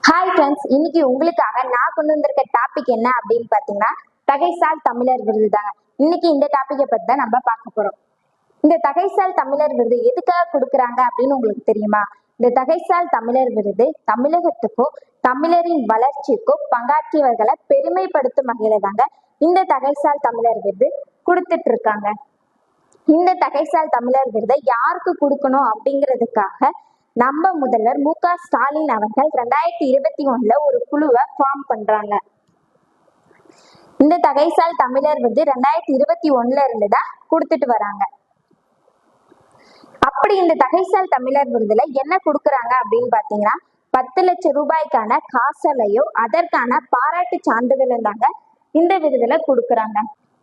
Hi friends, இன்னைக்கு உங்களுக்காக நான் கொண்டு வந்திருக்க டாபிக் என்ன அப்படின்னு பார்த்தீங்கன்னா தகைசால் தமிழர் விருது தாங்க. இன்னைக்கு இந்த டாபிக்கை பற்றி தான் நம்ம பார்க்க போறோம். இந்த தகைசால் தமிழர் விருது எதுக்காக கொடுக்குறாங்க அப்படின்னு உங்களுக்கு தெரியுமா? இந்த தகைசால் தமிழர் விருது தமிழகத்துக்கோ தமிழரின் வளர்ச்சிக்கோ பங்காற்றியவர்களை பெருமைப்படுத்தும் வகையில தாங்க இந்த தகைசால் தமிழர் விருது கொடுத்துட்டு இருக்காங்க. இந்த தகைசால் தமிழர் விருதை யாருக்கு கொடுக்கணும் அப்படிங்கிறதுக்காக நம்ம முதல்வர் மு.க.ஸ்டாலின் அவர்கள் 2021 ஒரு குழுவை ஃபார்ம் பண்றாங்க. இந்த தகைசால் தமிழர் விருது 2021 இருந்துதான் கொடுத்துட்டு வராங்க. அப்படி இந்த தகைசால் தமிழர் விருதுல என்ன கொடுக்கறாங்க அப்படின்னு பாத்தீங்கன்னா 10 லட்சம் ரூபாய்க்கான காசோலையோ அதற்கான பாராட்டு சான்றிதழும் தாங்க இந்த விருதுல கொடுக்கறாங்க.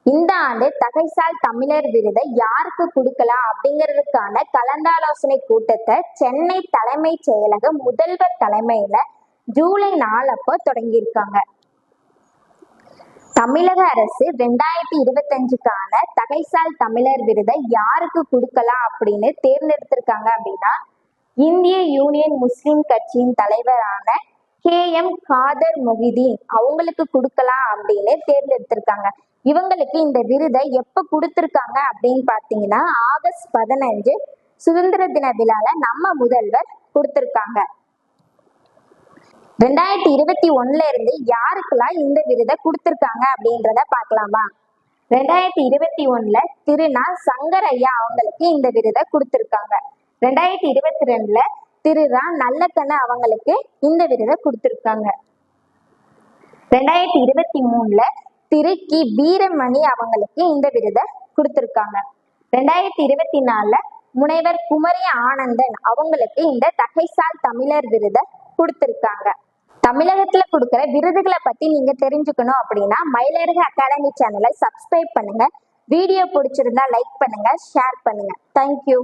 இந்த ஆண்டு தகைசால் தமிழர் விருதை யாருக்கு கொடுக்கலாம் அப்படிங்கிறதுக்கான கலந்தாலோசனை கூட்டத்தை சென்னை தலைமைச் செயலக முதல்வர் தலைமையில ஜூலை 4 அப்போ தொடங்கியிருக்காங்க. தமிழக அரசு 2025க்கான தகைசால் தமிழர் விருதை யாருக்கு கொடுக்கலாம் அப்படின்னு தேர்ந்தெடுத்திருக்காங்க அப்படின்னா இந்திய யூனியன் முஸ்லிம் கட்சியின் தலைவரான KM காதர் மொஹிதீன் அவங்களுக்கு கொடுக்கலாம் அப்படின்னு தேர்ந்தெடுத்திருக்காங்க. இவங்களுக்கு இந்த விருதை எப்ப கொடுத்திருக்காங்க அப்படின்னு பாத்தீங்கன்னா ஆகஸ்ட் 15 சுதந்திர தின விழால நம்ம முதல்வர் கொடுத்திருக்காங்க. 2021 இருந்து யாருக்கெல்லாம் இந்த விருதை கொடுத்திருக்காங்க அப்படின்றத பார்க்கலாமா? 2021 திருநா சங்கரையா அவங்களுக்கு இந்த விருதை கொடுத்திருக்காங்க. 2022 திருரா நல்லக்கண்ணு அவங்களுக்கு இந்த விருதை கொடுத்திருக்காங்க. 2023 திரு கி வீரமணி அவங்களுக்கு இந்த விருதை கொடுத்திருக்காங்க. 2024 முனைவர் குமரி ஆனந்தன் அவங்களுக்கு இந்த தகைசால் தமிழர் விருதை கொடுத்திருக்காங்க. தமிழகத்துல கொடுக்கிற விருதுகளை பத்தி நீங்க தெரிஞ்சுக்கணும் அப்படின்னா மயிலழகு அகாடமி சேனலை சப்ஸ்கிரைப் பண்ணுங்க. வீடியோ பிடிச்சிருந்தா லைக் பண்ணுங்க, ஷேர் பண்ணுங்க. தேங்க்யூ.